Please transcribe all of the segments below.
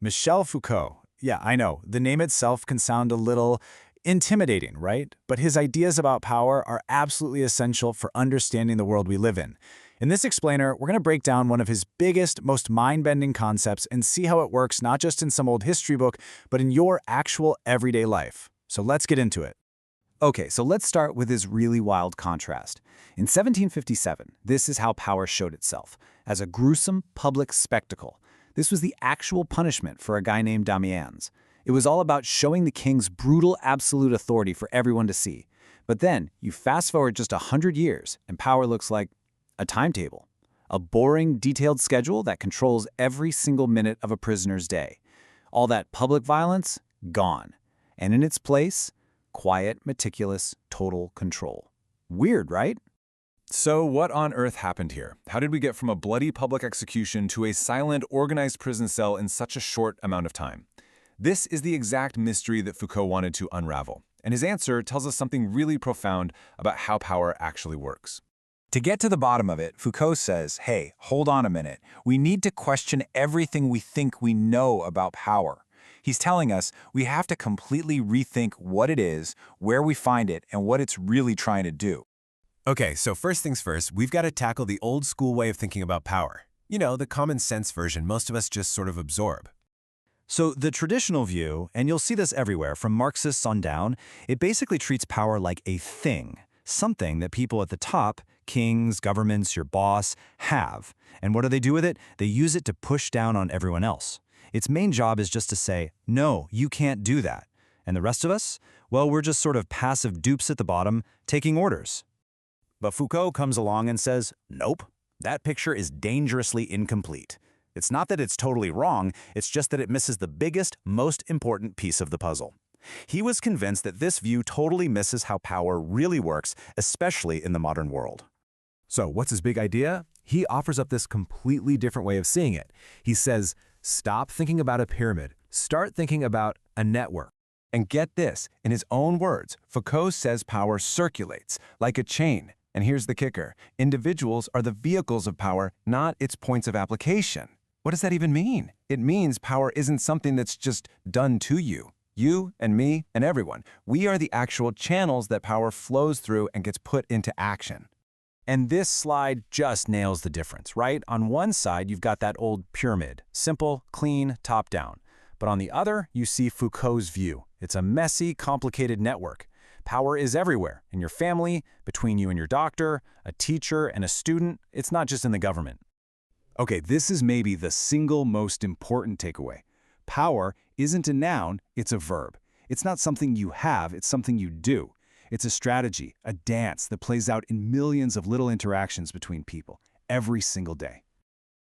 Michel Foucault. Yeah, I know. The name itself can sound a little intimidating, right? But his ideas about power are absolutely essential for understanding the world we live in. In this explainer, we're going to break down one of his biggest, most mind-bending concepts and see how it works not just in some old history book, but in your actual everyday life. So let's get into it. Okay, so let's start with this really wild contrast. In 1757, this is how power showed itself, as a gruesome public spectacle. This was the actual punishment for a guy named Damiens. It was all about showing the king's brutal absolute authority for everyone to see. But then, you fast forward just 100 years, and power looks like a timetable. A boring, detailed schedule that controls every single minute of a prisoner's day. All that public violence, gone. And in its place, quiet, meticulous, total control. Weird, right? So what on earth happened here? How did we get from a bloody public execution to a silent, organized prison cell in such a short amount of time? This is the exact mystery that Foucault wanted to unravel, and his answer tells us something really profound about how power actually works. To get to the bottom of it, Foucault says, hey, hold on a minute. We need to question everything we think we know about power. He's telling us we have to completely rethink what it is, where we find it, and what it's really trying to do. Okay, so first things first, we've got to tackle the old school way of thinking about power. You know, the common sense version most of us just sort of absorb. So the traditional view, and you'll see this everywhere, from Marxists on down, it basically treats power like a thing, something that people at the top, kings, governments, your boss, have. And what do they do with it? They use it to push down on everyone else. Its main job is just to say, no, you can't do that. And the rest of us? Well, we're just sort of passive dupes at the bottom, taking orders. But Foucault comes along and says, nope, that picture is dangerously incomplete. It's not that it's totally wrong, it's just that it misses the biggest, most important piece of the puzzle. He was convinced that this view totally misses how power really works, especially in the modern world. So what's his big idea? He offers up this completely different way of seeing it. He says, stop thinking about a pyramid, start thinking about a network. And get this, in his own words, Foucault says power circulates, like a chain. And here's the kicker. Individuals are the vehicles of power, not its points of application. What does that even mean? It means power isn't something that's just done to you. You and me and everyone. We are the actual channels that power flows through and gets put into action. And this slide just nails the difference, right? On one side, you've got that old pyramid, simple, clean, top-down. But on the other, you see Foucault's view. It's a messy, complicated network. Power is everywhere, in your family, between you and your doctor, a teacher and a student. It's not just in the government. Okay, this is maybe the single most important takeaway. Power isn't a noun, it's a verb. It's not something you have, it's something you do. It's a strategy, a dance that plays out in millions of little interactions between people, every single day.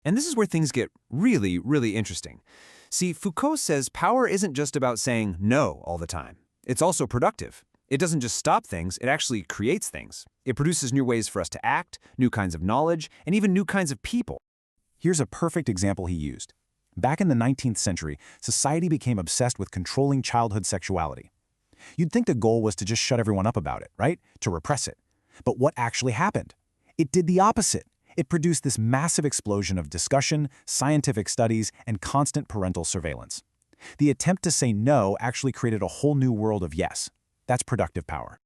And this is where things get really, really interesting. See, Foucault says power isn't just about saying no all the time. It's also productive. It doesn't just stop things, it actually creates things. It produces new ways for us to act, new kinds of knowledge, and even new kinds of people. Here's a perfect example he used. Back in the 19th century, society became obsessed with controlling childhood sexuality. You'd think the goal was to just shut everyone up about it, right? To repress it. But what actually happened? It did the opposite. It produced this massive explosion of discussion, scientific studies, and constant parental surveillance. The attempt to say no actually created a whole new world of yes. That's productive power.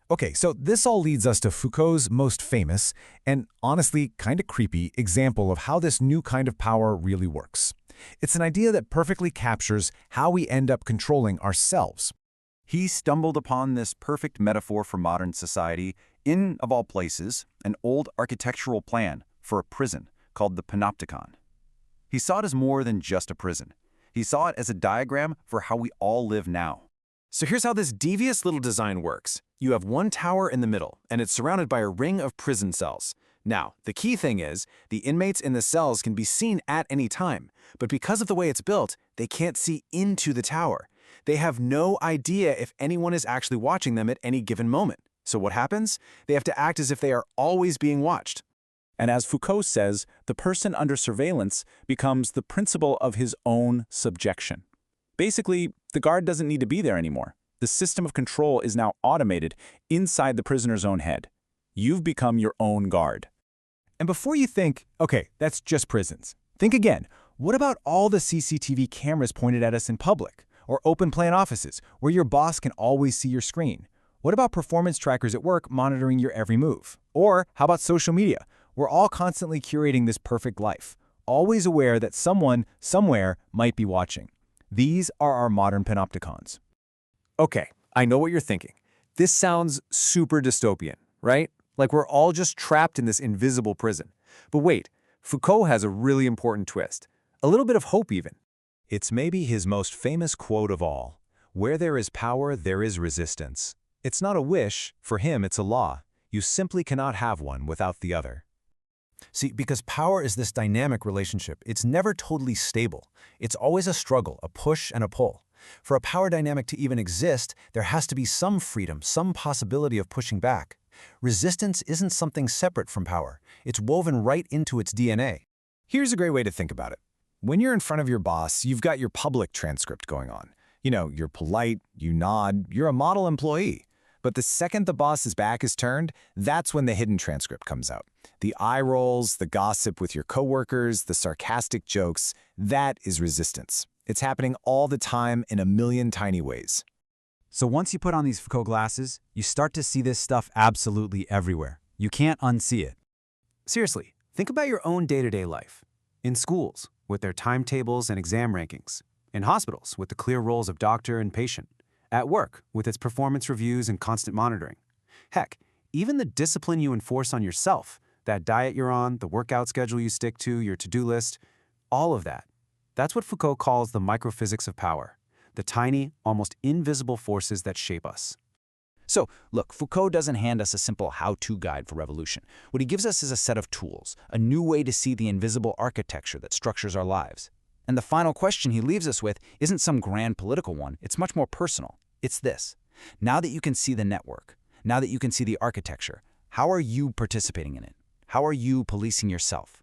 Okay, so this all leads us to Foucault's most famous, and honestly kind of creepy, example of how this new kind of power really works. It's an idea that perfectly captures how we end up controlling ourselves. He stumbled upon this perfect metaphor for modern society in, of all places, an old architectural plan for a prison called the Panopticon. He saw it as more than just a prison. He saw it as a diagram for how we all live now. So here's how this devious little design works. You have one tower in the middle, and it's surrounded by a ring of prison cells. Now, the key thing is, the inmates in the cells can be seen at any time, but because of the way it's built, they can't see into the tower. They have no idea if anyone is actually watching them at any given moment. So what happens? They have to act as if they are always being watched. And as Foucault says, the person under surveillance becomes the principle of his own subjection. Basically, the guard doesn't need to be there anymore. The system of control is now automated inside the prisoner's own head. You've become your own guard. And before you think, okay, that's just prisons, think again. What about all the CCTV cameras pointed at us in public? Or open-plan offices, where your boss can always see your screen? What about performance trackers at work monitoring your every move? Or how about social media? We're all constantly curating this perfect life, always aware that someone, somewhere, might be watching. These are our modern panopticons. Okay, I know what you're thinking. This sounds super dystopian, right? Like we're all just trapped in this invisible prison. But wait, Foucault has a really important twist. A little bit of hope even. It's maybe his most famous quote of all. Where there is power, there is resistance. It's not a wish, for him it's a law. You simply cannot have one without the other. See, because power is this dynamic relationship, it's never totally stable. It's always a struggle, a push and a pull. For a power dynamic to even exist, there has to be some freedom, some possibility of pushing back. Resistance isn't something separate from power. It's woven right into its DNA. Here's a great way to think about it. When you're in front of your boss, you've got your public transcript going on. You know, you're polite, you nod, you're a model employee. But the second the boss's back is turned, that's when the hidden transcript comes out. The eye rolls, the gossip with your coworkers, the sarcastic jokes, that is resistance. It's happening all the time in a million tiny ways. So once you put on these Foucault glasses, you start to see this stuff absolutely everywhere. You can't unsee it. Seriously, think about your own day-to-day life. In schools, with their timetables and exam rankings. In hospitals, with the clear roles of doctor and patient. At work, with its performance reviews and constant monitoring. Heck, even the discipline you enforce on yourself, that diet you're on, the workout schedule you stick to, your to-do list, all of that. That's what Foucault calls the microphysics of power, the tiny, almost invisible forces that shape us. So, look, Foucault doesn't hand us a simple how-to guide for revolution. What he gives us is a set of tools, a new way to see the invisible architecture that structures our lives. And the final question he leaves us with isn't some grand political one, it's much more personal. It's this. Now that you can see the network, now that you can see the architecture, how are you participating in it? How are you policing yourself?